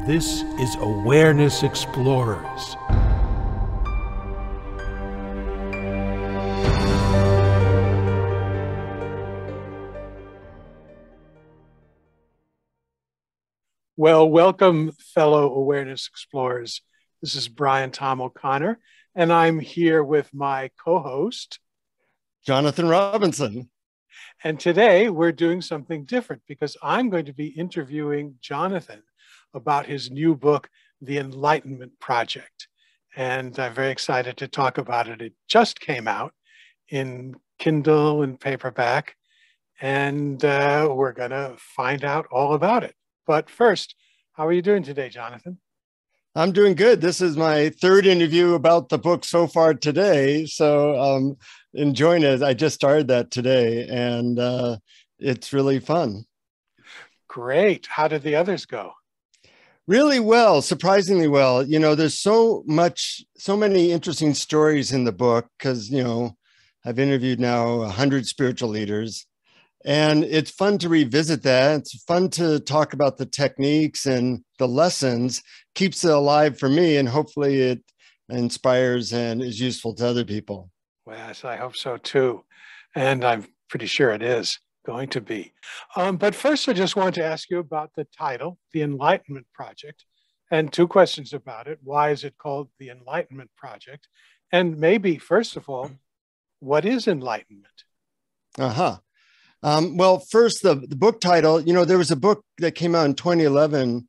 This is Awareness Explorers. Well, welcome, fellow Awareness Explorers. This is Brian Tom O'Connor, and I'm here with my co-host, Jonathan Robinson. And today we're doing something different because I'm going to be interviewing Jonathan about his new book, The Enlightenment Project. And I'm very excited to talk about it. It just came out in Kindle and paperback, and we're going to find out all about it. But first, how are you doing today, Jonathan? I'm doing good. This is my third interview about the book so far today. So enjoying it. I just started that today, and it's really fun. Great. How did the others go? Really well, surprisingly well. You know, there's so many interesting stories in the book because, you know, I've interviewed now 100 spiritual leaders. And it's fun to revisit that. It's fun to talk about the techniques and the lessons, keeps it alive for me, and hopefully it inspires and is useful to other people. Well, yes, I hope so too. And I'm pretty sure it is going to be. But first, I just want to ask you about the title, The Enlightenment Project, and two questions about it. Why is it called The Enlightenment Project? And maybe, first of all, what is enlightenment? Well, first, the book title, you know, there was a book that came out in 2011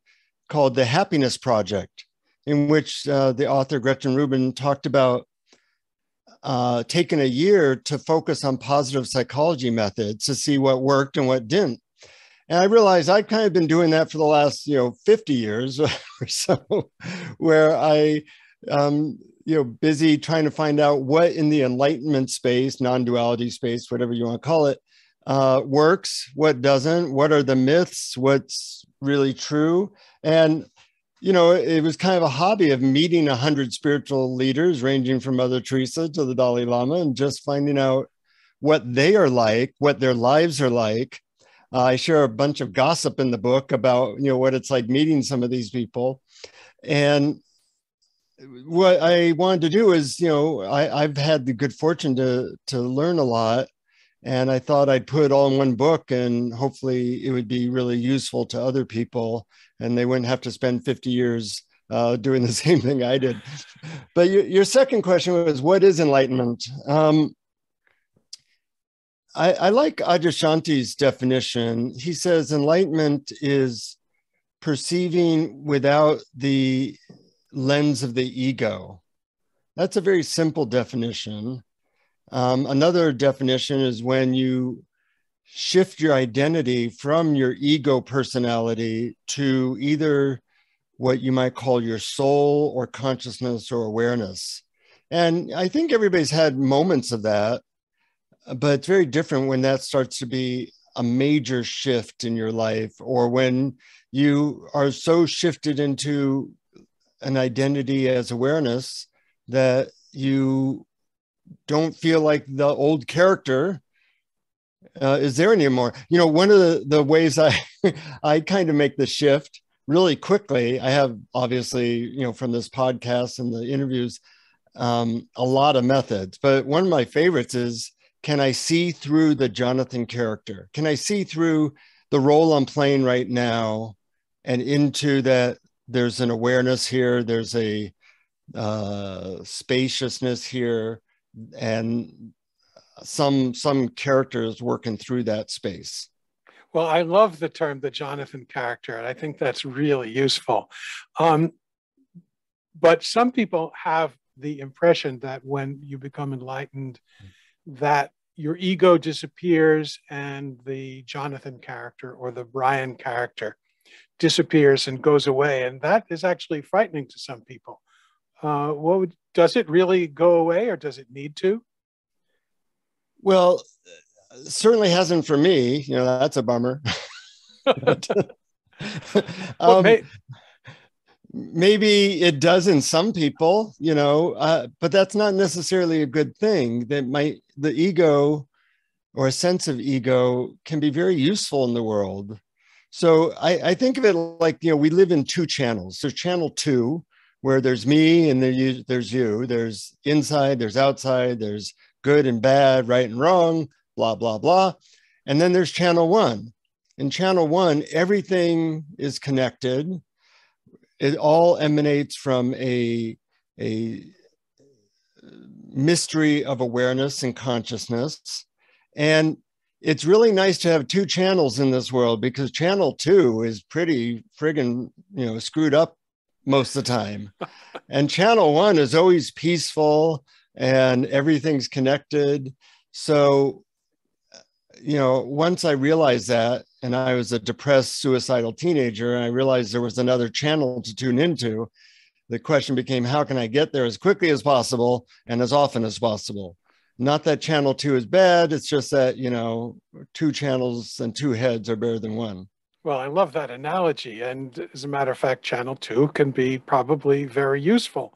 called The Happiness Project, in which the author Gretchen Rubin talked about taking a year to focus on positive psychology methods to see what worked and what didn't. And I realized I've kind of been doing that for the last, 50 years or so, where I, busy trying to find out what in the enlightenment space, non-duality space, whatever you want to call it, works, what doesn't, what are the myths, what's really true. And, you know, it was kind of a hobby of meeting 100 spiritual leaders ranging from Mother Teresa to the Dalai Lama and just finding out what they are like, what their lives are like. I share a bunch of gossip in the book about, what it's like meeting some of these people. And what I wanted to do is, I've had the good fortune to learn a lot. And I thought I'd put it all in one book, and hopefully it would be really useful to other people, and they wouldn't have to spend 50 years doing the same thing I did. But your second question was, what is enlightenment? I like Adyashanti's definition. He says enlightenment is perceiving without the lens of the ego. That's a very simple definition. Another definition is when you shift your identity from your ego personality to either what you might call your soul or consciousness or awareness. And I think everybody's had moments of that, but it's very different when that starts to be a major shift in your life, or when you are so shifted into an identity as awareness that you don't feel like the old character is there anymore. You know, one of the ways I kind of make the shift really quickly, I have obviously, from this podcast and the interviews, a lot of methods, but one of my favorites is, can I see through the Jonathan character? Can I see through the role I'm playing right now and into that there's an awareness here, there's a spaciousness here, and some characters working through that space. Well, I love the term, the Jonathan character, and I think that's really useful. But some people have the impression that when you become enlightened, that your ego disappears and the Jonathan character or the Brian character disappears and goes away. And that is actually frightening to some people. Does it really go away, or does it need to? Well, certainly hasn't for me. That's a bummer. Maybe it does in some people, but that's not necessarily a good thing. The ego or a sense of ego can be very useful in the world. So I think of it like, we live in two channels. There's channel two, where there's me and there's you. There's inside, there's outside, there's good and bad, right and wrong, blah, blah, blah. And then there's channel one. In channel one, everything is connected. It all emanates from a mystery of awareness and consciousness. And it's really nice to have two channels in this world, because channel two is pretty friggin', screwed up most of the time. And channel one is always peaceful and everything's connected. So, once I realized that, and I was a depressed, suicidal teenager, and I realized there was another channel to tune into, the question became, how can I get there as quickly as possible and as often as possible? Not that channel two is bad. It's just that, two channels and two heads are better than one. Well, I love that analogy. And as a matter of fact, channel two can be probably very useful,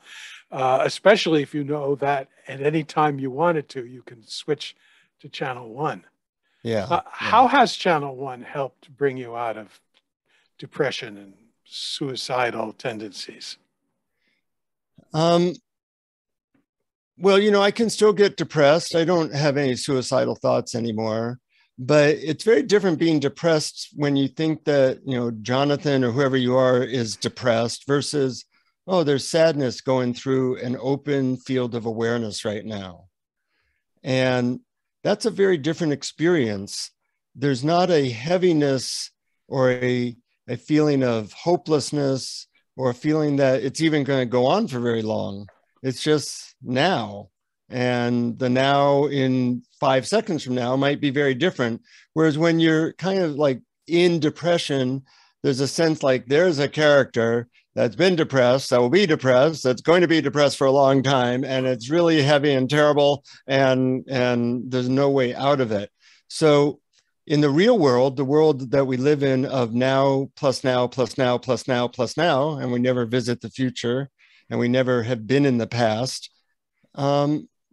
especially if you know that at any time you wanted to, you can switch to channel one. Yeah. How has channel one helped bring you out of depression and suicidal tendencies? Well, I can still get depressed. I don't have any suicidal thoughts anymore, but it's very different being depressed when you think that, Jonathan or whoever you are is depressed versus, oh, there's sadness going through an open field of awareness right now. And that's a very different experience. There's not a heaviness or a feeling of hopelessness or a feeling that it's even going to go on for very long. It's just now. And the now in 5 seconds from now might be very different. Whereas when you're kind of like in depression, there's a sense like there's a character that's been depressed, that will be depressed, that's going to be depressed for a long time, and it's really heavy and terrible, and there's no way out of it. So in the real world, the world that we live in of now plus now plus now plus now plus now, and we never visit the future, and we never have been in the past,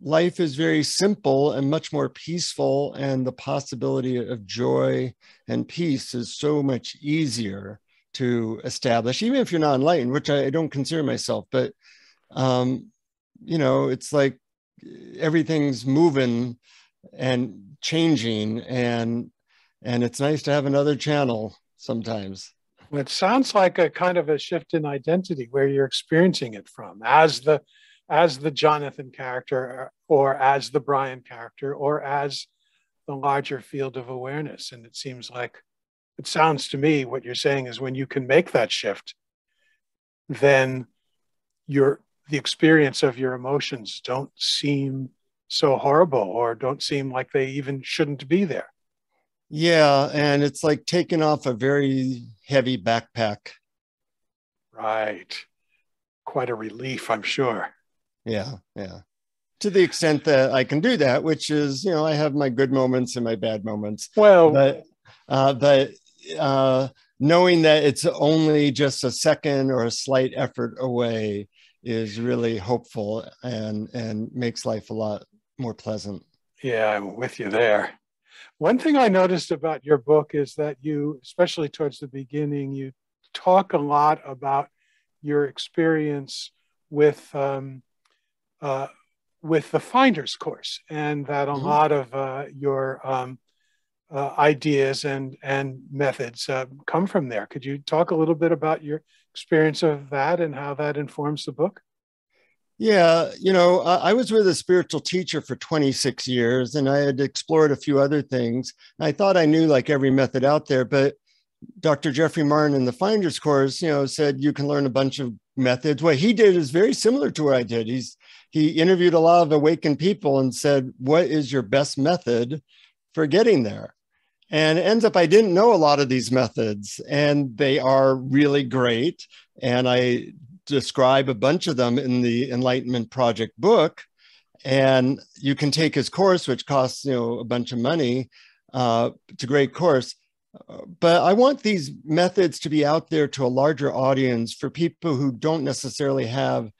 life is very simple and much more peaceful, and the possibility of joy and peace is so much easier to establish, even if you're not enlightened, which I don't consider myself. But it's like everything's moving and changing, and it's nice to have another channel sometimes. Well, it sounds like a kind of a shift in identity where you're experiencing it from as the Jonathan character, or as the Brian character, or as the larger field of awareness. And it sounds to me what you're saying is when you can make that shift, then the experience of your emotions don't seem so horrible, or don't seem like they even shouldn't be there. Yeah, and it's like taking off a very heavy backpack. Right. Quite a relief, I'm sure. Yeah. To the extent that I can do that, which is, I have my good moments and my bad moments. Well, but knowing that it's only just a second or a slight effort away is really hopeful and makes life a lot more pleasant. Yeah, I'm with you there. One thing I noticed about your book is that you, especially towards the beginning, you talk a lot about your experience with the Finder's Course, and that a lot of your ideas and methods come from there. Could you talk a little bit about your experience of that and how that informs the book? Yeah, I was with a spiritual teacher for 26 years, and I had explored a few other things. I thought I knew like every method out there, but Dr. Jeffrey Martin in the Finder's Course, said you can learn a bunch of methods. What he did is very similar to what I did. He interviewed a lot of awakened people and said, what is your best method for getting there? And it ends up, I didn't know a lot of these methods, and they are really great. And I describe a bunch of them in the Enlightenment Project book. And you can take his course, which costs, a bunch of money. It's a great course. But I want these methods to be out there to a larger audience for people who don't necessarily have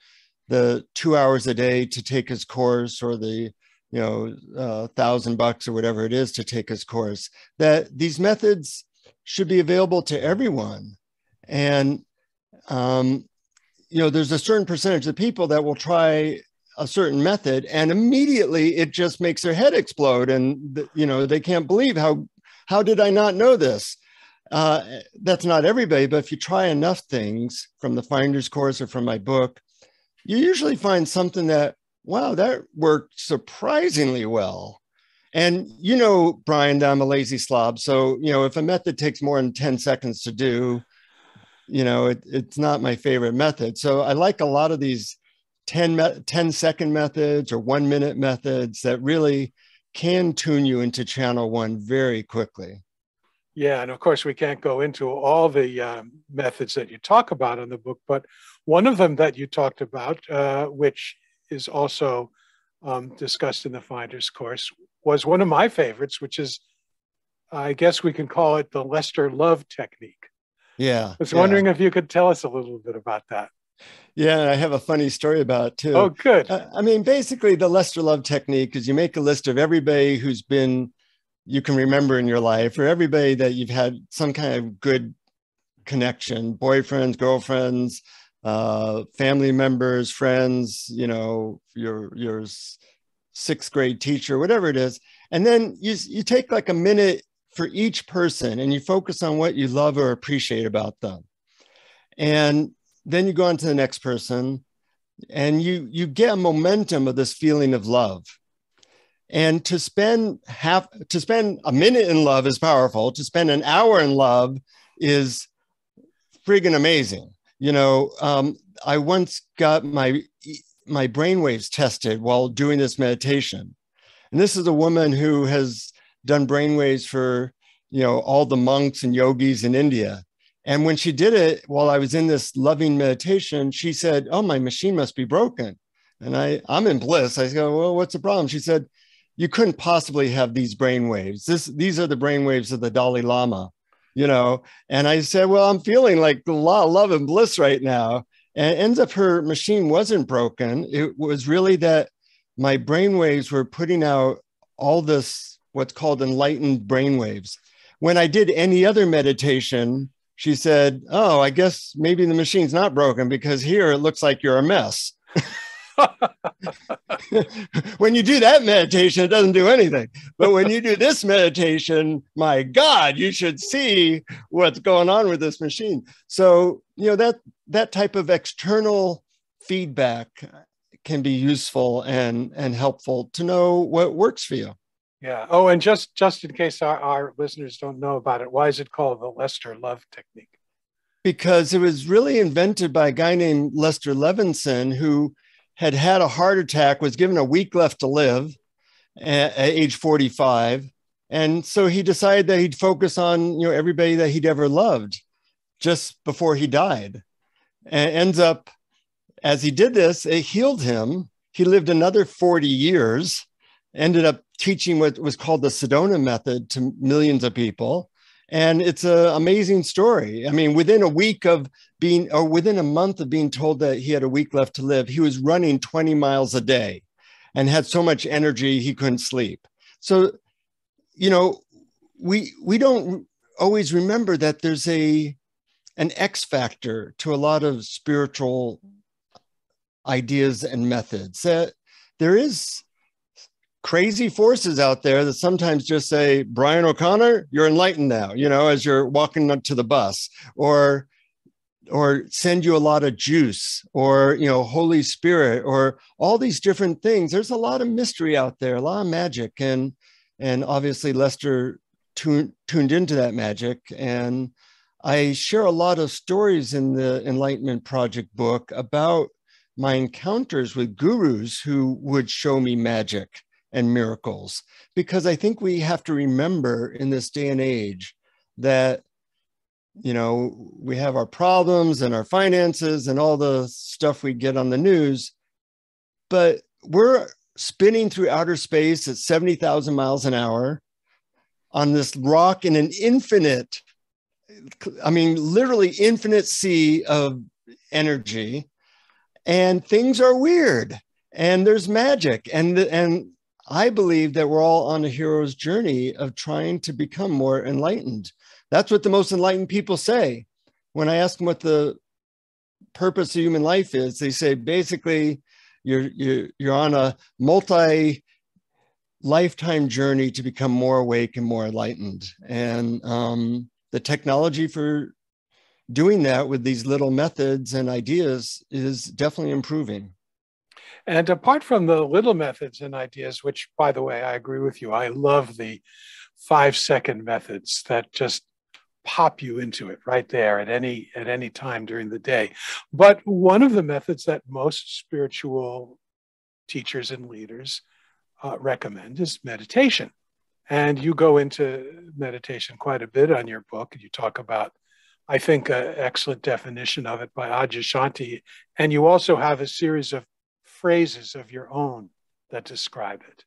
the 2 hours a day to take his course, or the $1,000 or whatever it is to take his course. That these methods should be available to everyone. And, there's a certain percentage of people that will try a certain method and immediately it just makes their head explode. And, they can't believe how did I not know this? That's not everybody, but if you try enough things from the Finder's Course or from my book, you usually find something that, wow, that worked surprisingly well. And Brian, that I'm a lazy slob. So, if a method takes more than 10 seconds to do, it's not my favorite method. So I like a lot of these 10-second methods or 1-minute methods that really can tune you into channel one very quickly. Yeah, and of course we can't go into all the methods that you talk about in the book, but one of them that you talked about, which is also discussed in the Finder's Course, was one of my favorites, which is, I guess we can call it the Lester Love technique. Yeah. I was wondering if you could tell us a little bit about that. Yeah, I have a funny story about it too. Oh, good. Basically the Lester Love technique is you make a list of everybody you can remember in your life, or everybody that you've had some kind of good connection, boyfriends, girlfriends, family members, friends, your sixth grade teacher, whatever it is. And then you take like a minute for each person and you focus on what you love or appreciate about them. And then you go on to the next person and you get a momentum of this feeling of love. And to spend a minute in love is powerful. To spend an hour in love is friggin' amazing. I once got my brainwaves tested while doing this meditation. And this is a woman who has done brainwaves for, all the monks and yogis in India. And when she did it while I was in this loving meditation, she said, "Oh, my machine must be broken." And I'm in bliss. I go, "Well, what's the problem?" She said, "You couldn't possibly have these brainwaves. These are the brainwaves of the Dalai Lama, And I said, "Well, I'm feeling like a lot of love and bliss right now." And it ends up her machine wasn't broken. It was really that my brainwaves were putting out all this, what's called enlightened brainwaves. When I did any other meditation, she said, "Oh, I guess maybe the machine's not broken because here it looks like you're a mess." When you do that meditation, it doesn't do anything. But when you do this meditation, my God, you should see what's going on with this machine. So, that type of external feedback can be useful and helpful to know what works for you. Yeah. Oh, and just in case our listeners don't know about it, why is it called the Lester Love technique? Because it was really invented by a guy named Lester Levinson, who had a heart attack, was given a week left to live at age 45. And so he decided that he'd focus on, everybody that he'd ever loved just before he died. And ends up, as he did this, it healed him. He lived another 40 years, ended up teaching what was called the Sedona method to millions of people. And it's an amazing story. Within within a month of being told that he had a week left to live, he was running 20 miles a day and had so much energy he couldn't sleep. So, we don't always remember that there's an X factor to a lot of spiritual ideas and methods. That there is crazy forces out there that sometimes just say, "Brian O'Connor, you're enlightened now," as you're walking up to the bus, or send you a lot of juice, or, Holy Spirit, or all these different things. There's a lot of mystery out there, a lot of magic. And obviously Lester tuned into that magic. And I share a lot of stories in the Enlightenment Project book about my encounters with gurus who would show me magic and miracles, because I think we have to remember in this day and age that, we have our problems and our finances and all the stuff we get on the news, but we're spinning through outer space at 70,000 miles an hour on this rock in an infinite, literally infinite sea of energy, and things are weird and there's magic. And I believe that we're all on a hero's journey of trying to become more enlightened. That's what the most enlightened people say. When I ask them what the purpose of human life is, they say basically you're on a lifetime journey to become more awake and more enlightened. And the technology for doing that with these little methods and ideas is definitely improving. And apart from the little methods and ideas, which, by the way, I agree with you, I love the 5-second methods that just pop you into it right there at any time during the day. But one of the methods that most spiritual teachers and leaders recommend is meditation. And you go into meditation quite a bit on your book, and you talk about, I think, an excellent definition of it by Adyashanti. And you also have a series of phrases of your own that describe it.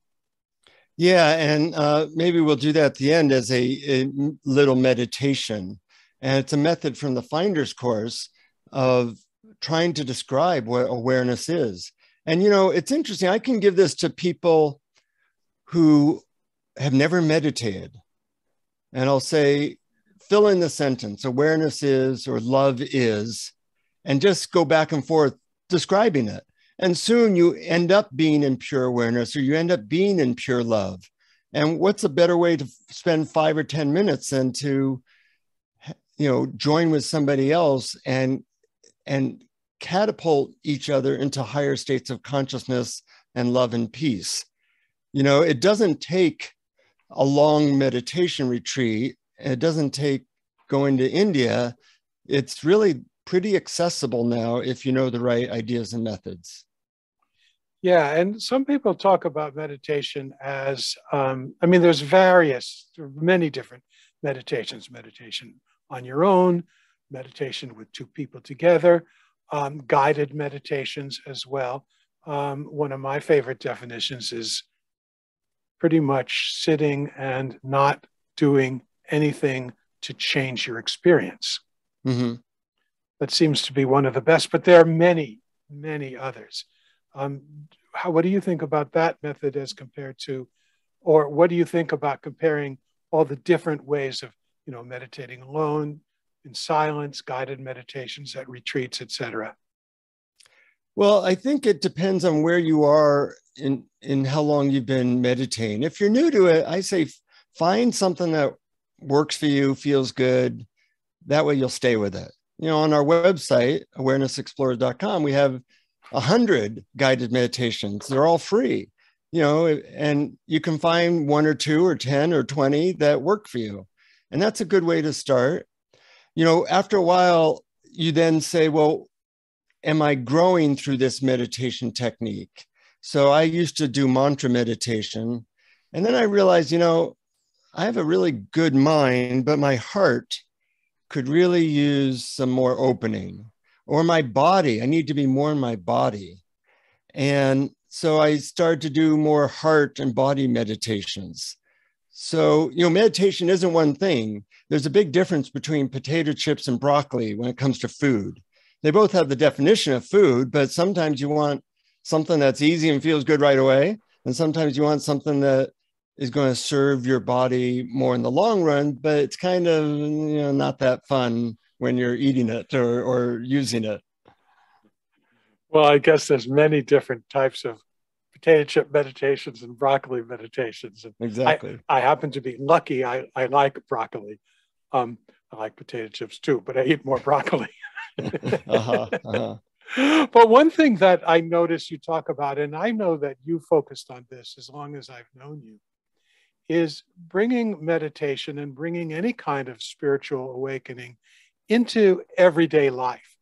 Yeah, and maybe we'll do that at the end as a little meditation. And it's a method from the Finder's Course of trying to describe what awareness is. And, you know, it's interesting. I can give this to people who have never meditated. And I'll say, fill in the sentence, awareness is, or love is, and just go back and forth describing it. And soon you end up being in pure awareness, or you end up being in pure love. And what's a better way to spend 5 or 10 minutes than to, you know, join with somebody else and catapult each other into higher states of consciousness and love and peace. You know, it doesn't take a long meditation retreat. It doesn't take going to India. It's really pretty accessible now if you know the right ideas and methods. Yeah, and some people talk about meditation as, there's many different meditations, meditation on your own, meditation with 2 people together, guided meditations as well. One of my favorite definitions is pretty much sitting and not doing anything to change your experience. Mm-hmm. That seems to be one of the best, but there are many, many others. What do you think about that method as compared to, or what do you think about comparing all the different ways of, you know, meditating alone, in silence, guided meditations at retreats, etc.? Well, I think it depends on where you are in how long you've been meditating. If you're new to it, I say find something that works for you, feels good. That way you'll stay with it. You know, on our website, awarenessexplorers.com, we have 100 guided meditations. They're all free, you know, and you can find 1 or 2 or 10 or 20 that work for you. And that's a good way to start. You know, after a while, you then say, well, am I growing through this meditation technique? So I used to do mantra meditation. And then I realized, you know, I have a really good mind, but my heart could really use some more opening. Or my body, I need to be more in my body. And so I started to do more heart and body meditations. So, you know, meditation isn't one thing. There's a big difference between potato chips and broccoli when it comes to food. They both have the definition of food, but sometimes you want something that's easy and feels good right away. And sometimes you want something that is going to serve your body more in the long run, but it's kind of, you know, not that fun when you're eating it or using it. Well, I guess there's many different types of potato chip meditations and broccoli meditations. And Exactly. I happen to be lucky. I like broccoli. I like potato chips too, but I eat more broccoli. But one thing that I notice you talk about, and I know that you focused on this as long as I've known you, is bringing meditation and bringing any kind of spiritual awakening into everyday life.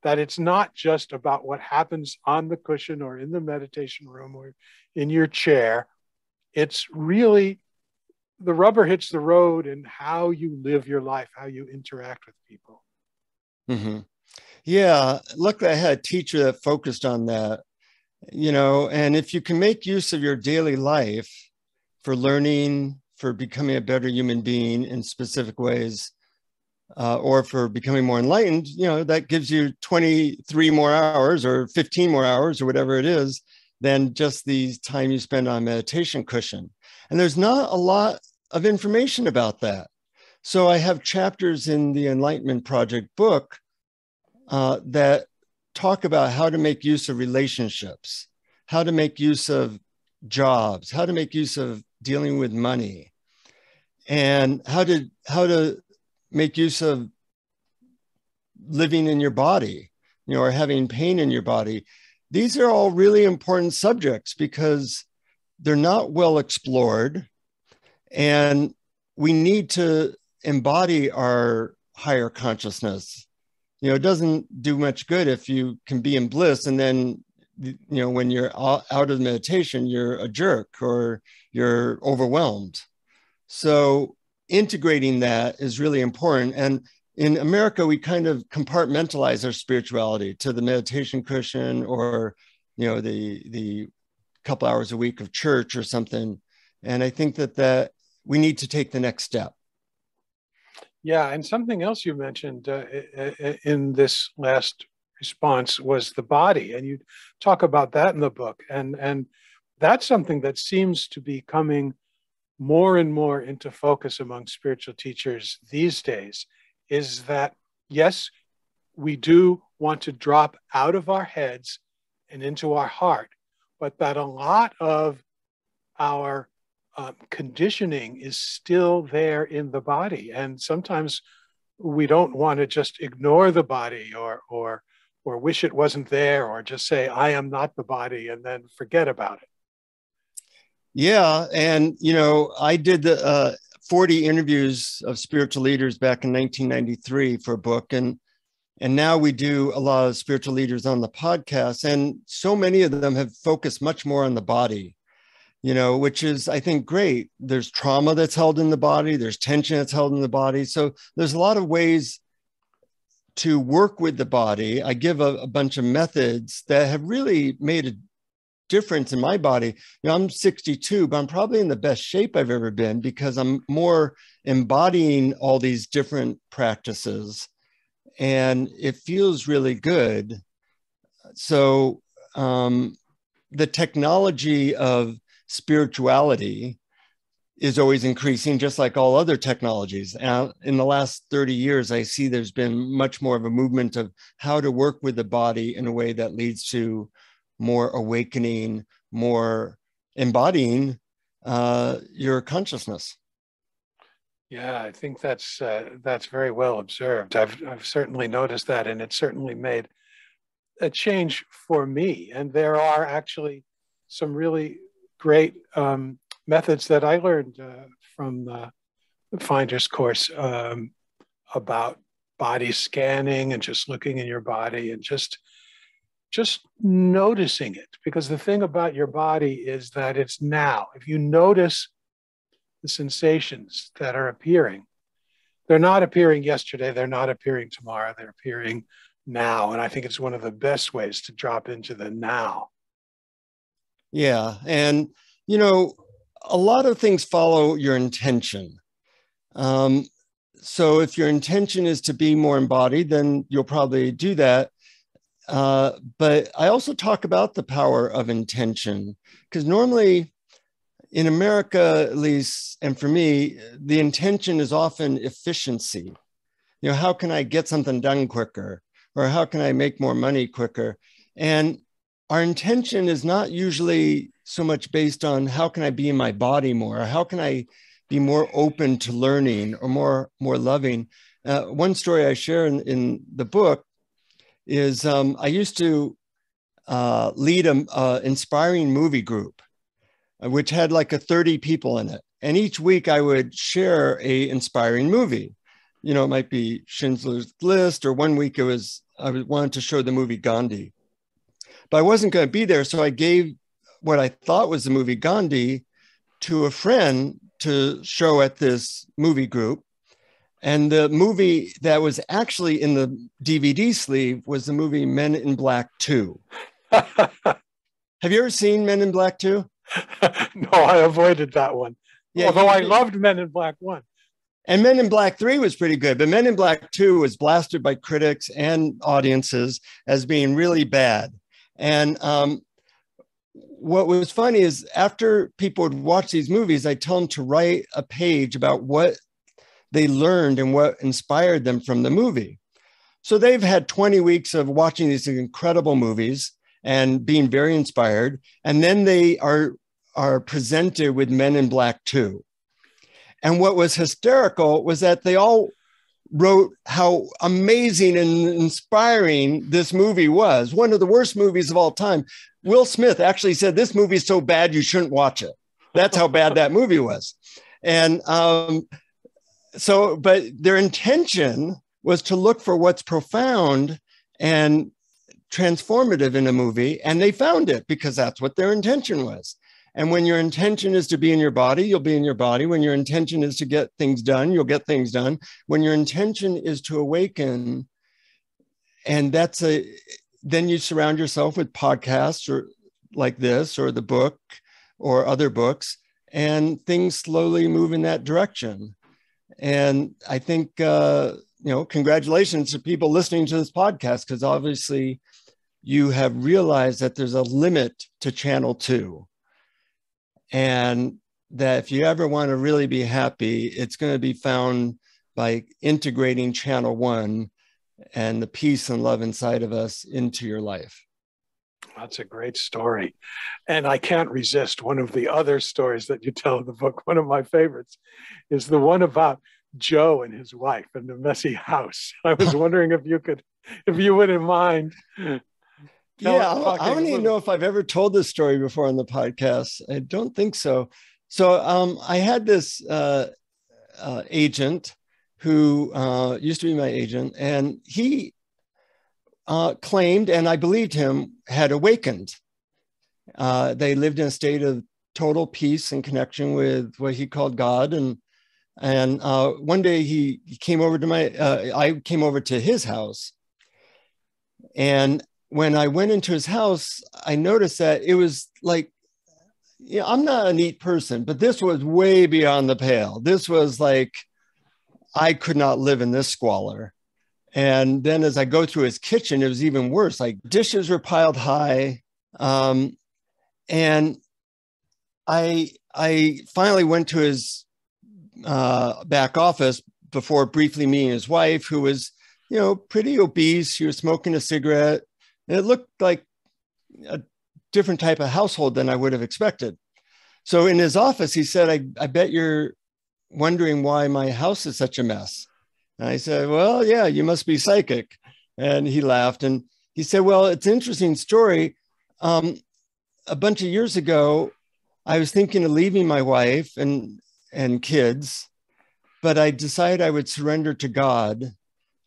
That it's not just about what happens on the cushion or in the meditation room or in your chair. It's really the rubber hits the road in how you live your life, how you interact with people. Mm-hmm. Yeah, luckily I had a teacher that focused on that, you know, and if you can make use of your daily life for learning, for becoming a better human being in specific ways, or for becoming more enlightened, you know, that gives you 23 more hours or 15 more hours or whatever it is than just the time you spend on meditation cushion. And there's not a lot of information about that. So I have chapters in the Enlightenment Project book that talk about how to make use of relationships, how to make use of jobs, how to make use of dealing with money, and how to make use of living in your body, or having pain in your body. These are all really important subjects because they're not well explored, and we need to embody our higher consciousness. It doesn't do much good if you can be in bliss and then, when you're out of meditation, you're a jerk or you're overwhelmed. So integrating that is really important. And in America, we kind of compartmentalize our spirituality to the meditation cushion or, the couple hours a week of church or something. And I think that we need to take the next step. Yeah, and something else you mentioned in this last response was the body, and you talk about that in the book, and that's something that seems to be coming more and more into focus among spiritual teachers these days. Is that yes, we do want to drop out of our heads and into our heart, but that a lot of our conditioning is still there in the body, and sometimes we don't want to just ignore the body or wish it wasn't there, or just say I am not the body and then forget about it. Yeah, and I did the 40 interviews of spiritual leaders back in 1993 for a book, and now we do a lot of spiritual leaders on the podcast, and so many of them have focused much more on the body. Which is, I think, great. There's trauma that's held in the body. There's tension that's held in the body. So there's a lot of ways to work with the body. I give a bunch of methods that have really made a difference in my body. I'm 62, but I'm probably in the best shape I've ever been because I'm more embodying all these different practices, and it feels really good. So the technology of spirituality is always increasing, just like all other technologies. And in the last 30 years, I see there's been much more of a movement of how to work with the body in a way that leads to more awakening, more embodying your consciousness. Yeah, I think that's very well observed. I've certainly noticed that, and it certainly made a change for me. And there are actually some really great methods that I learned from the Finder's course about body scanning and just looking in your body and just noticing it. Because the thing about your body is that it's now. If you notice the sensations that are appearing, they're not appearing yesterday, they're not appearing tomorrow, they're appearing now. And I think it's one of the best ways to drop into the now. Yeah. And, a lot of things follow your intention. So if your intention is to be more embodied, then you'll probably do that. But I also talk about the power of intention, because normally in America, at least, and for me, the intention is often efficiency. How can I get something done quicker? Or how can I make more money quicker? And our intention is not usually so much based on how can I be in my body more, or how can I be more open to learning or more loving. One story I share in the book is I used to lead an inspiring movie group, which had like 30 people in it. And each week I would share a inspiring movie. It might be Schindler's List, or one week I wanted to show the movie Gandhi. But I wasn't going to be there, so I gave what I thought was the movie Gandhi to a friend to show at this movie group. And the movie that was actually in the DVD sleeve was the movie Men in Black 2. Have you ever seen Men in Black 2? No, I avoided that one. Yeah, although I loved Men in Black 1. And Men in Black 3 was pretty good, but Men in Black 2 was blasted by critics and audiences as being really bad. And what was funny is after people would watch these movies, I tell them to write a page about what they learned and what inspired them from the movie. So they've had 20 weeks of watching these incredible movies and being very inspired. And then they are presented with Men in Black 2. And what was hysterical was that they all wrote how amazing and inspiring this movie was. One of the worst movies of all time. Will Smith actually said, this movie is so bad, you shouldn't watch it. That's how bad that movie was. And but their intention was to look for what's profound and transformative in a movie. And they found it because that's what their intention was. And when your intention is to be in your body, you'll be in your body. When your intention is to get things done, you'll get things done. When your intention is to awaken, and then you surround yourself with podcasts or like this, or the book or other books, and things slowly move in that direction. And I think, congratulations to people listening to this podcast, because obviously you have realized that there's a limit to channel 2. And that if you ever want to really be happy, it's going to be found by integrating channel 1 and the peace and love inside of us into your life. That's a great story. And I can't resist one of the other stories that you tell in the book. One of my favorites is the one about Joe and his wife and the messy house. I was wondering if you wouldn't mind. I don't even know if I've ever told this story before on the podcast. I don't think so. So I had this agent who used to be my agent, and he claimed, and I believed him, had awakened. They lived in a state of total peace and connection with what he called God. And one day he came over to I came over to his house. And when I went into his house, I noticed that it was like, I'm not a neat person, but this was way beyond the pale. This was like, I could not live in this squalor. And then as I go through his kitchen, it was even worse. Like dishes were piled high. And I finally went to his back office before briefly meeting his wife, who was, pretty obese. She was smoking a cigarette. And it looked like a different type of household than I would have expected. So in his office, he said, I bet you're wondering why my house is such a mess. And I said, well, yeah, you must be psychic. And he laughed. And he said, well, it's an interesting story. A bunch of years ago, I was thinking of leaving my wife and kids, but I decided I would surrender to God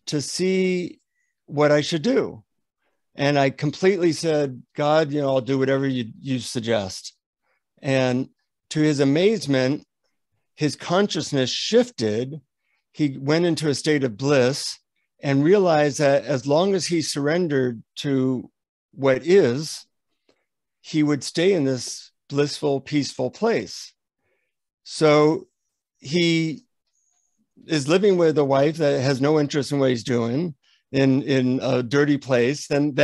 to see what I should do. And I completely said, God, I'll do whatever you suggest. And to his amazement, his consciousness shifted. He went into a state of bliss and realized that as long as he surrendered to what is, he would stay in this blissful, peaceful place. So he is living with a wife that has no interest in what he's doing in a dirty place, and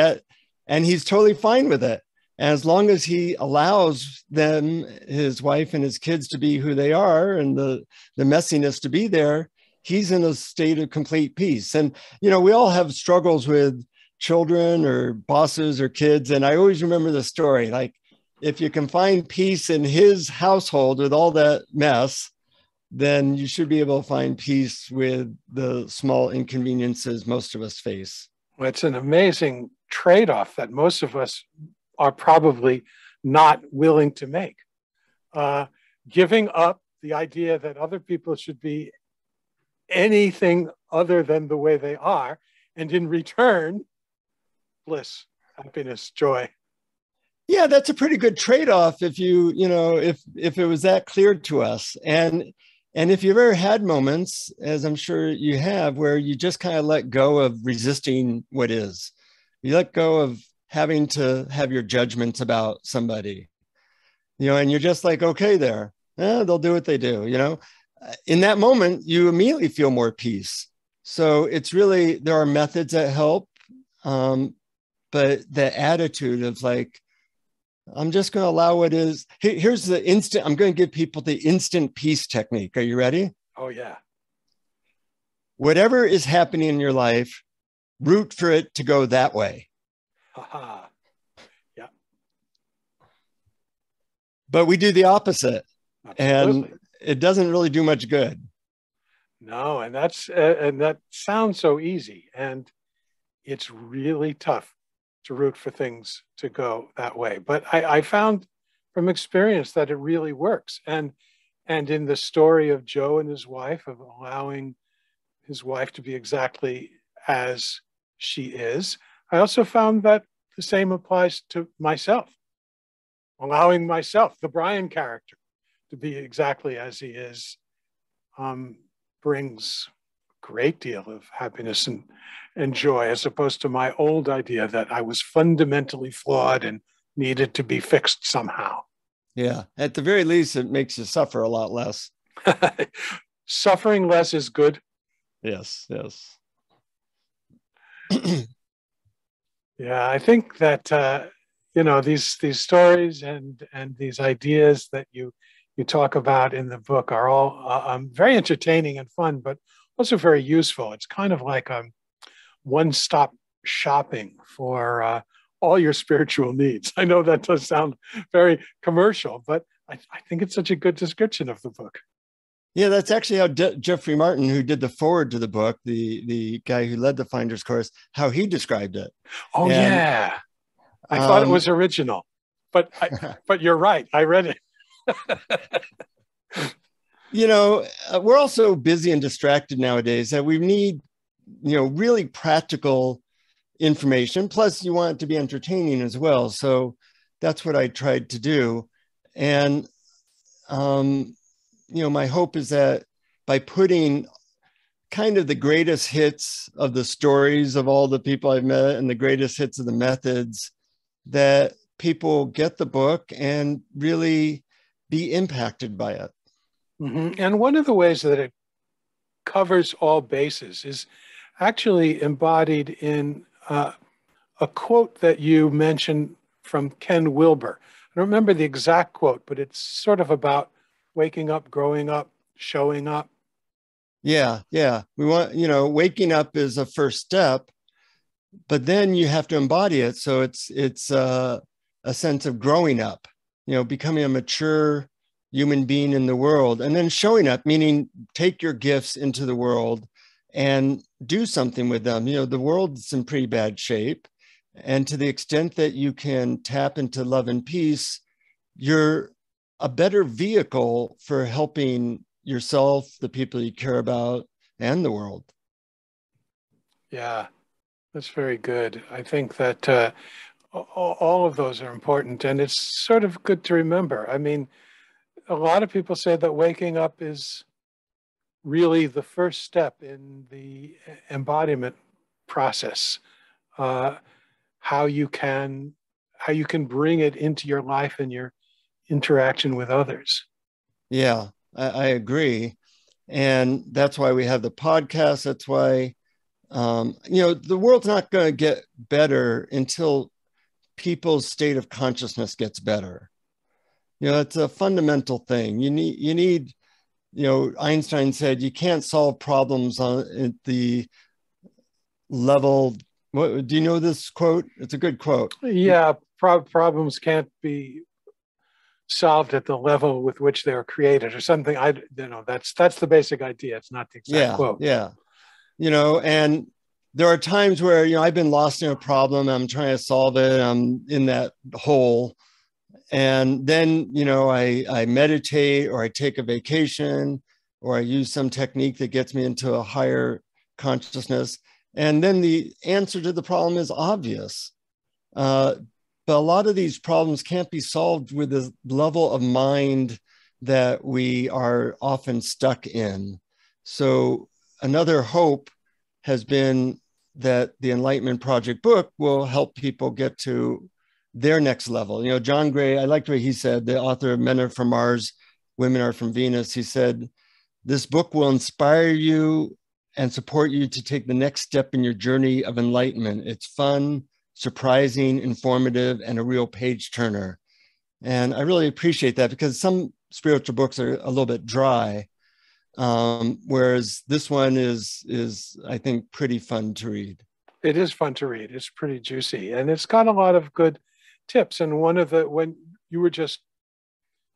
he's totally fine with it. And as long as he allows them, his wife and his kids, to be who they are, and the messiness to be there, he's in a state of complete peace. And, we all have struggles with children or bosses or kids. And I always remember the story, like, if you can find peace in his household with all that mess, then you should be able to find peace with the small inconveniences most of us face. Well, it's an amazing trade-off that most of us are probably not willing to make. Giving up the idea that other people should be anything other than the way they are, and in return, bliss, happiness, joy. Yeah, that's a pretty good trade-off if if it was that clear to us. And if you've ever had moments, as I'm sure you have, where you just kind of let go of resisting what is. You let go of having to have your judgments about somebody, and you're just like, okay, they'll do what they do, In that moment, you immediately feel more peace. So it's really, there are methods that help, but the attitude of like, I'm just going to allow what is. Here's the instant. I'm going to give people the instant peace technique. Are you ready? Oh, yeah. whatever is happening in your life, root for it to go that way. Haha. Yeah. But we do the opposite. Absolutely. And it doesn't really do much good. No, and that sounds so easy, and it's really tough to root for things to go that way. But I found from experience that it really works. And in the story of Joe and his wife, of allowing his wife to be exactly as she is, I also found that the same applies to myself. Allowing myself, the Brian character, to be exactly as he is, brings a great deal of happiness and joy, as opposed to my old idea that I was fundamentally flawed and needed to be fixed somehow. Yeah. At the very least, it makes you suffer a lot less. Suffering less is good. Yes. Yes. Yeah, I think that these stories and these ideas that you talk about in the book are all very entertaining and fun, but also very useful. It's kind of like one-stop shopping for all your spiritual needs. I know that does sound very commercial, but I think it's such a good description of the book. Yeah, that's actually how Jeffrey Martin, who did the forward to the book, the guy who led the Finder's Course, how he described it. Oh, And, yeah. I thought it was original, but but you're right. I read it. We're all so busy and distracted nowadays that we need, really practical information. Plus, you want it to be entertaining as well. So that's what I tried to do. And, my hope is that by putting kind of the greatest hits of the stories of all the people I've met and the greatest hits of the methods, that people get the book and really be impacted by it. Mm-hmm. And one of the ways that it covers all bases is actually embodied in a quote that you mentioned from Ken Wilber. I don't remember the exact quote, but it's sort of about waking up, growing up, showing up. Yeah. We want, waking up is a first step, but then you have to embody it. So it's a sense of growing up, becoming a mature human being in the world, and then showing up, meaning take your gifts into the world and do something with them. The world's in pretty bad shape. And to the extent that you can tap into love and peace, you're a better vehicle for helping yourself, the people you care about, and the world. Yeah, that's very good. I think that all of those are important, and it's sort of good to remember. I mean, a lot of people say that waking up is really the first step in the embodiment process. Uh, how you can bring it into your life and your interaction with others. Yeah, I agree. And that's why we have the podcast. That's why, the world's not going to get better until people's state of consciousness gets better. It's a fundamental thing. You need, Einstein said you can't solve problems at the level. What, do you know this quote? It's a good quote. Yeah, problems can't be solved at the level with which they were created, or something. That's the basic idea. It's not the exact quote. Yeah. And there are times where, I've been lost in a problem. I'm trying to solve it. I'm in that hole. And then, I meditate, or I take a vacation, or I use some technique that gets me into a higher consciousness. And then the answer to the problem is obvious. But a lot of these problems can't be solved with the level of mind that we are often stuck in. So another hope has been that the Enlightenment Project book will help people get to their next level. John Gray, I liked what he said, the author of Men Are From Mars, Women Are From Venus. He said, this book will inspire you and support you to take the next step in your journey of enlightenment. It's fun, surprising, informative, and a real page turner. And I really appreciate that, because some spiritual books are a little bit dry, Whereas this one is I think pretty fun to read. It is fun to read. It's pretty juicy, and it's got a lot of good tips. And when you were just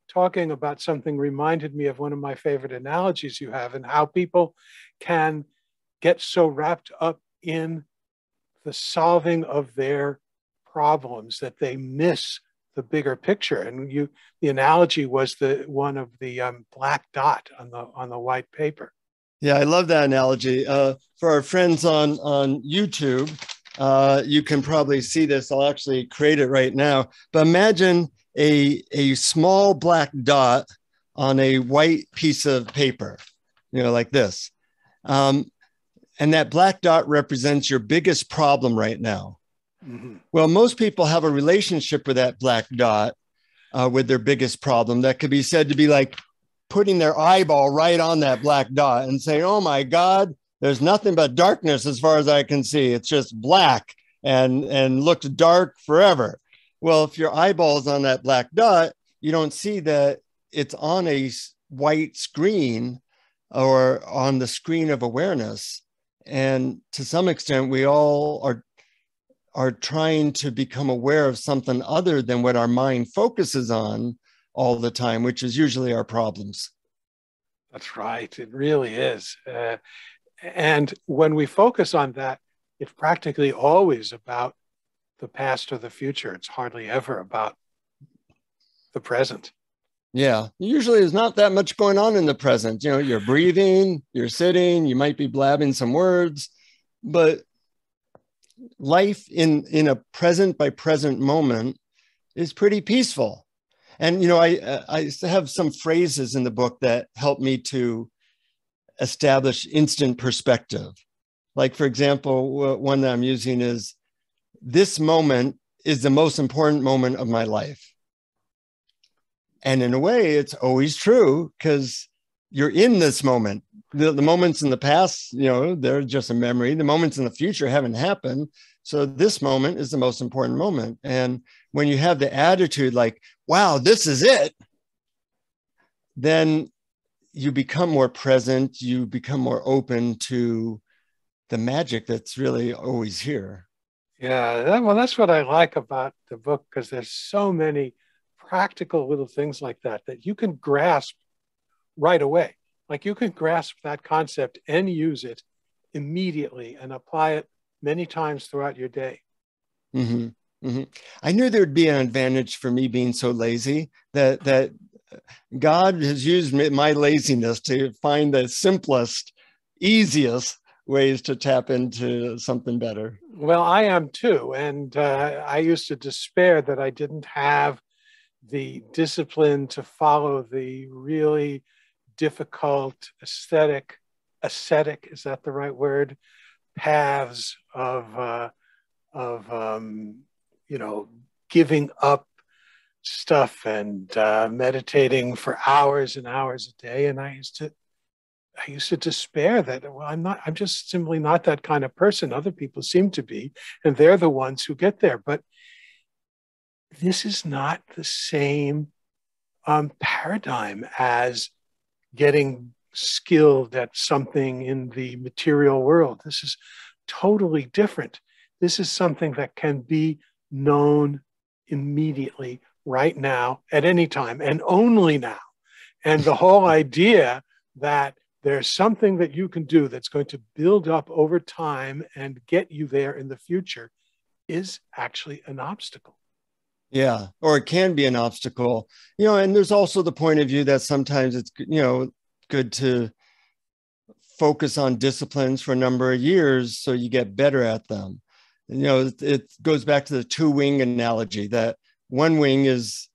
talking about something reminded me of one of my favorite analogies you have, and how people can get so wrapped up in the solving of their problems that they miss the bigger picture. And the analogy was the one of the black dot on the white paper. Yeah, I love that analogy. For our friends on YouTube, you can probably see this. I'll actually create it right now. But imagine a small black dot on a white piece of paper, like this. And that black dot represents your biggest problem right now. Mm-hmm. Well, most people have a relationship with that black dot, with their biggest problem that could be said to be like putting their eyeball right on that black dot and saying, oh my God, there's nothing but darkness as far as I can see. It's just black and looks dark forever. Well, if your eyeball is on that black dot, you don't see that it's on a white screen or on the screen of awareness. And to some extent, we all are trying to become aware of something other than what our mind focuses on all the time, which is usually our problems. That's right. It really is. And when we focus on that, it's practically always about the past or the future. It's hardly ever about the present. Yeah, usually there's not that much going on in the present. You're breathing, you're sitting, you might be blabbing some words, but life in a present by present moment is pretty peaceful. And, I have some phrases in the book that help me to establish instant perspective. Like, for example, one that I'm using is, this moment is the most important moment of my life. And in a way, it's always true because you're in this moment. The moments in the past, they're just a memory. The moments in the future haven't happened. So this moment is the most important moment. And when you have the attitude like, wow, this is it, then you become more present. You become more open to the magic that's really always here. Yeah, well, that's what I like about the book, because there's so many practical little things like that you can grasp right away. Like, you can grasp that concept and use it immediately and apply it many times throughout your day. Mm-hmm. Mm-hmm. I knew there'd be an advantage for me being so lazy, that God has used my laziness to find the simplest, easiest ways to tap into something better. Well, I am too. And I used to despair that I didn't have the discipline to follow the really difficult ascetic, is that the right word? Paths of giving up stuff and meditating for hours and hours a day. And I used to despair that, well, I'm just simply not that kind of person. Other people seem to be, and they're the ones who get there. But this is not the same paradigm as getting skilled at something in the material world. This is totally different. This is something that can be known immediately, right now, at any time, and only now. And the whole idea that there's something that you can do that's going to build up over time and get you there in the future is actually an obstacle. Yeah, or it can be an obstacle, and there's also the point of view that sometimes it's, good to focus on disciplines for a number of years so you get better at them. It goes back to the two-wing analogy, that one wing is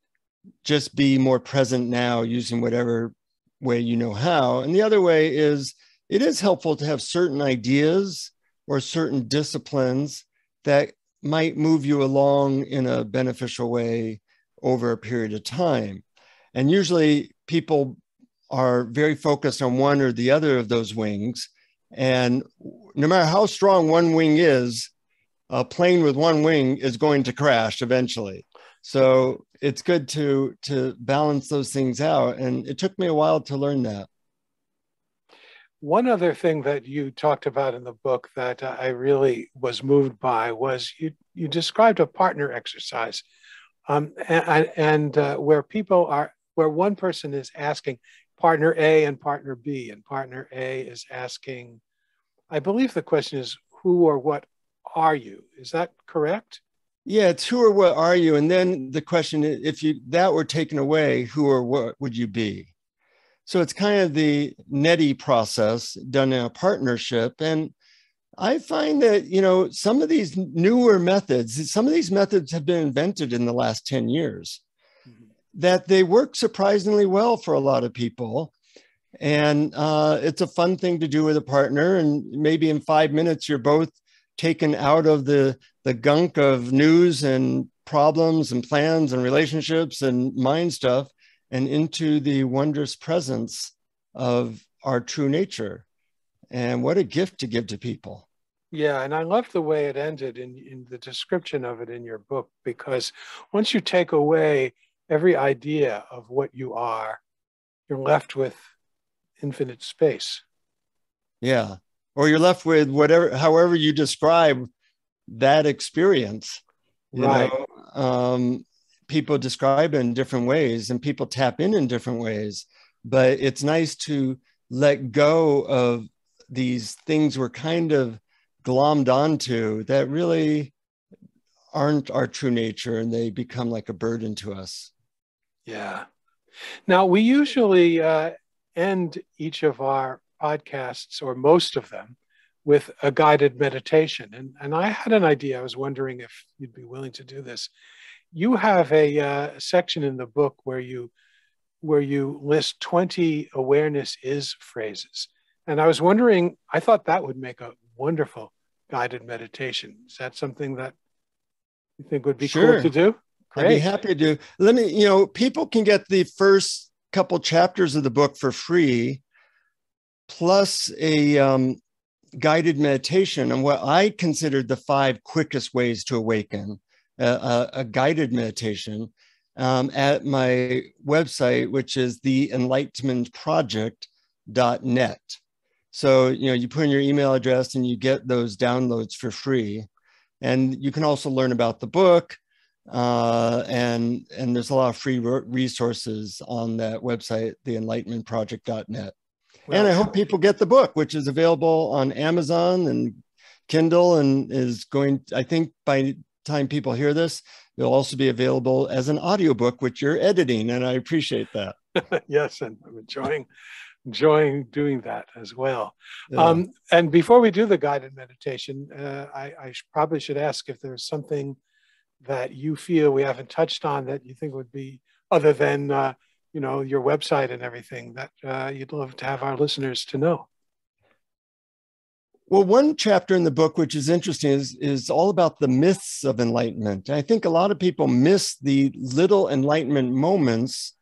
just be more present now using whatever way you know how. And the other way is, it is helpful to have certain ideas or certain disciplines that might move you along in a beneficial way over a period of time. And usually people are very focused on one or the other of those wings. And no matter how strong one wing is, a plane with one wing is going to crash eventually. So it's good to balance those things out. And it took me a while to learn that. One other thing that you talked about in the book that I really was moved by was you described a partner exercise, and where people are, where one person is asking partner A and partner B, and partner A is asking, I believe the question is, who or what are you? Is that correct? Yeah, it's who or what are you? And then the question, if you that were taken away, who or what would you be? So it's kind of the neti process done in a partnership. And I find that, some of these newer methods, some of these methods have been invented in the last 10 years, that they work surprisingly well for a lot of people. And it's a fun thing to do with a partner. And maybe in 5 minutes, you're both taken out of the gunk of news and problems and plans and relationships and mind stuff and into the wondrous presence of our true nature. And what a gift to give to people. Yeah, and I love the way it ended in the description of it in your book, because once you take away every idea of what you are, you're left with infinite space. Yeah. Or you're left with however you describe that experience. Right. People describe it in different ways and people tap in different ways, but it's nice to let go of these things we're kind of glommed onto that really aren't our true nature, and they become like a burden to us. Yeah. Now, we usually end each of our podcasts, or most of them, with a guided meditation. And I had an idea. I was wondering if you'd be willing to do this. You have a section in the book where you list 20 awareness is phrases. And I was wondering, I thought that would make a wonderful guided meditation. Is that something that you think would be cool to Sure. do? I'd be Great. happy to do. People can get the first couple chapters of the book for free, plus a guided meditation on what I considered the 5 quickest ways to awaken, a guided meditation at my website, which is the Enlightenment Project.net. So, you put in your email address and you get those downloads for free. And you can also learn about the book. And there's a lot of free resources on that website, the enlightenmentproject.net. And I Well, hope people get the book, which is available on Amazon and Kindle, and is going, I think by the time people hear this, it'll also be available as an audiobook, which you're editing. And I appreciate that. yes, and I'm enjoying doing that as well. Yeah. And before we do the guided meditation, I probably should ask if there's something that you feel we haven't touched on that you think would be, other than your website and everything, that you'd love to have our listeners to know. Well, one chapter in the book, which is interesting, is all about the myths of enlightenment. I think a lot of people miss the little enlightenment moments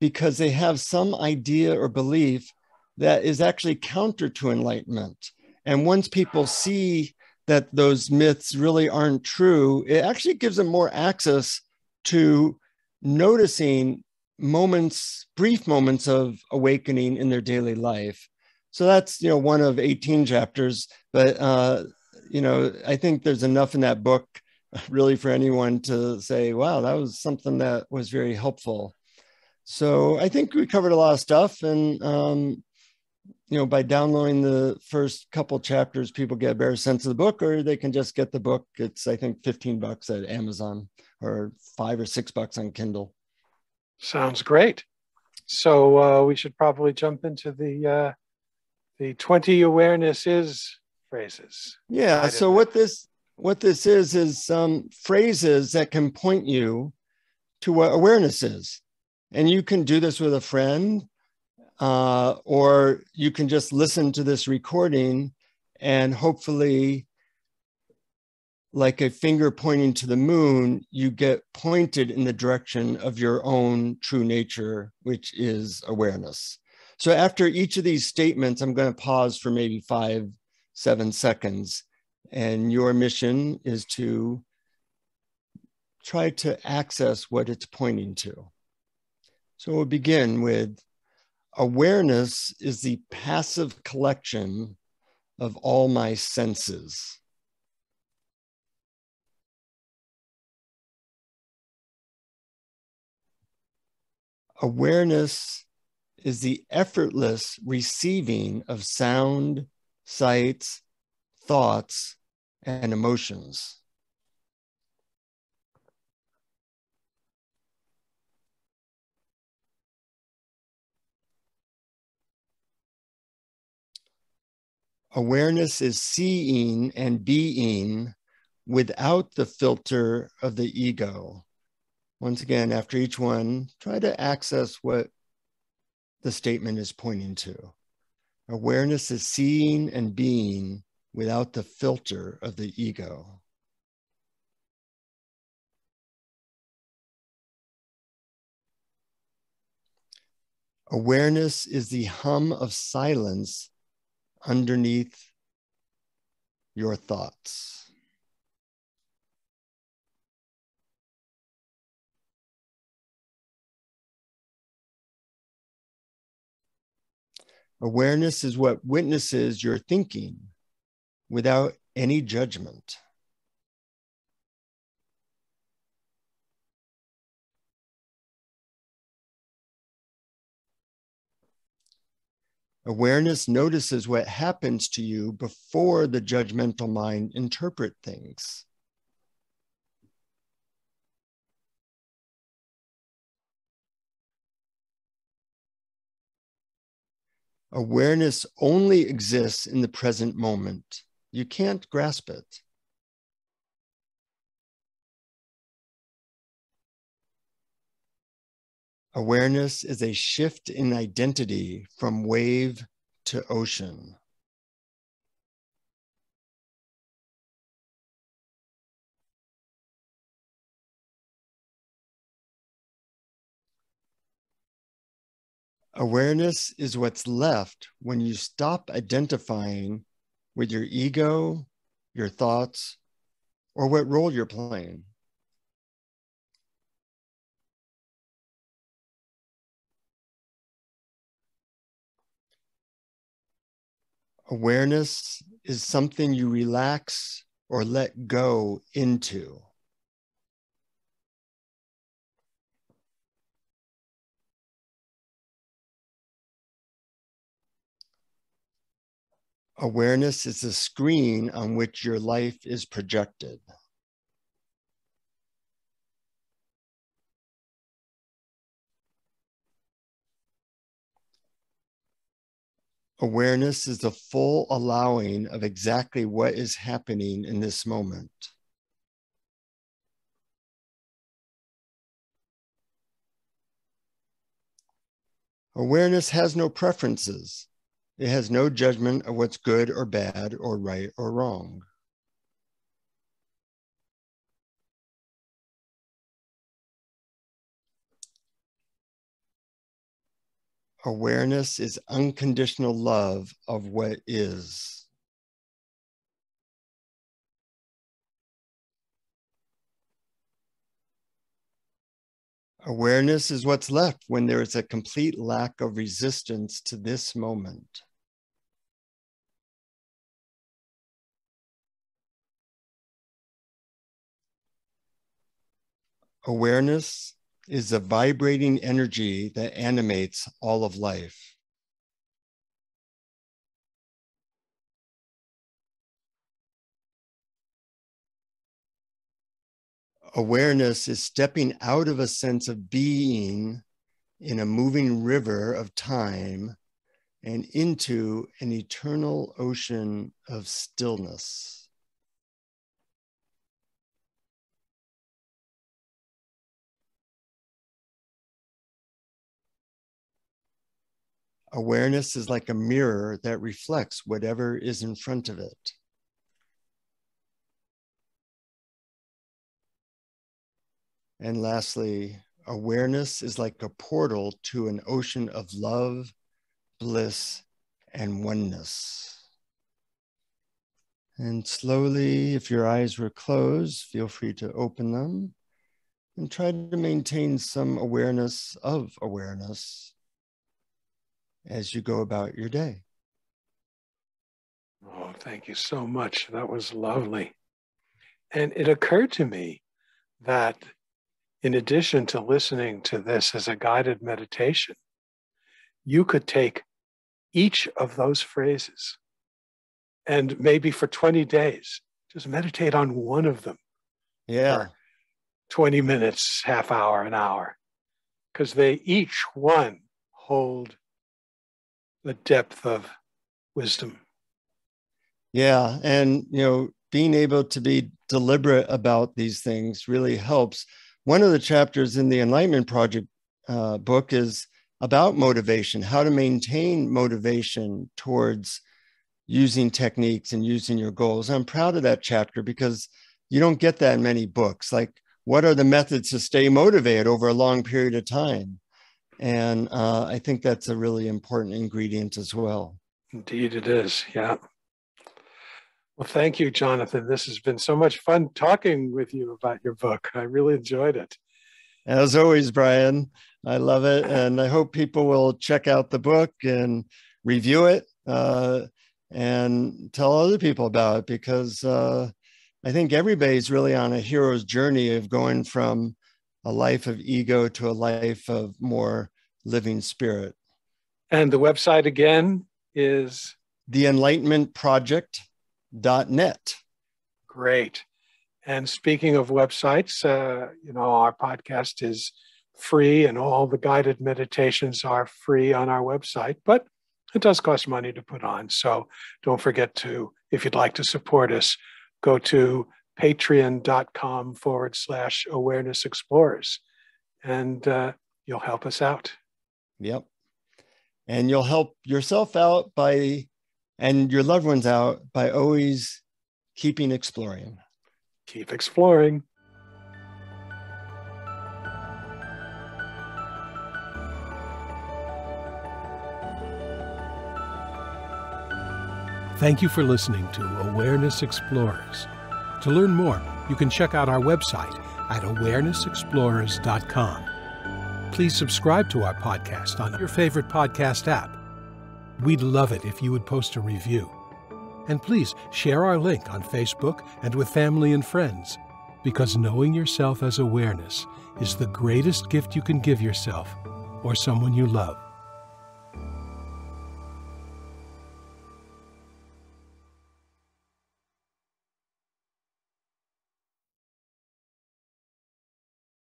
because they have some idea or belief that is actually counter to enlightenment. And once people see that those myths really aren't true, it actually gives them more access to noticing moments, brief moments of awakening in their daily life. So that's, one of 18 chapters, but, I think there's enough in that book really for anyone to say, wow, that was something that was very helpful. So I think we covered a lot of stuff, and by downloading the first couple chapters, people get a better sense of the book, or they can just get the book. It's, I think, $15 at Amazon, or $5 or $6 on Kindle. Sounds great. So we should probably jump into the 20 awareness is phrases. Yeah. So what this is some phrases that can point you to what awareness is. And you can do this with a friend, or you can just listen to this recording and hopefully, like a finger pointing to the moon, you get pointed in the direction of your own true nature, which is awareness. So after each of these statements, I'm going to pause for maybe 5-7 seconds. And your mission is to try to access what it's pointing to. So we'll begin with, Awareness is the passive collection of all my senses. Awareness is the effortless receiving of sound, sights, thoughts, and emotions. Awareness is seeing and being without the filter of the ego. Once again, after each one, try to access what the statement is pointing to. Awareness is seeing and being without the filter of the ego. Awareness is the hum of silence underneath your thoughts. Awareness is what witnesses your thinking without any judgment. Awareness notices what happens to you before the judgmental mind interprets things. Awareness only exists in the present moment. You can't grasp it. Awareness is a shift in identity from wave to ocean. Awareness is what's left when you stop identifying with your ego, your thoughts, or what role you're playing. Awareness is something you relax or let go into. Awareness is the screen on which your life is projected. Awareness is the full allowing of exactly what is happening in this moment. Awareness has no preferences. It has no judgment of what's good or bad or right or wrong. Awareness is unconditional love of what is. Awareness is what's left when there is a complete lack of resistance to this moment. Awareness is the vibrating energy that animates all of life. Awareness is stepping out of a sense of being in a moving river of time and into an eternal ocean of stillness. Awareness is like a mirror that reflects whatever is in front of it. And lastly, awareness is like a portal to an ocean of love, bliss, and oneness. And slowly, if your eyes were closed, feel free to open them and try to maintain some awareness of awareness. as you go about your day. Oh, thank you so much. That was lovely. And it occurred to me that in addition to listening to this as a guided meditation, you could take each of those phrases and maybe for 20 days, just meditate on one of them Yeah. for 20 minutes, half hour, an hour, because they each one hold the depth of wisdom. Yeah. And, being able to be deliberate about these things really helps. One of the chapters in the Enlightenment Project book is about motivation, how to maintain motivation towards using techniques and using your goals. I'm proud of that chapter because you don't get that in many books. Like, what are the methods to stay motivated over a long period of time? And I think that's a really important ingredient as well. Indeed, it is. Yeah. Well, thank you, Jonathan. This has been so much fun talking with you about your book. I really enjoyed it. As always, Brian, I love it. And I hope people will check out the book and review it and tell other people about it, because I think everybody's really on a hero's journey of going from a life of ego to a life of more living spirit. And the website again is? TheEnlightenmentProject.net. Great. And speaking of websites, our podcast is free and all the guided meditations are free on our website, but it does cost money to put on. So don't forget to, if you'd like to support us, go to patreon.com/awareness explorers and you'll help us out. Yep. And you'll help yourself out and your loved ones out by always keeping exploring. Keep exploring. Thank you for listening to Awareness Explorers. To learn more, you can check out our website at awarenessexplorers.com. Please subscribe to our podcast on your favorite podcast app. We'd love it if you would post a review. And please share our link on Facebook and with family and friends, because knowing yourself as awareness is the greatest gift you can give yourself or someone you love.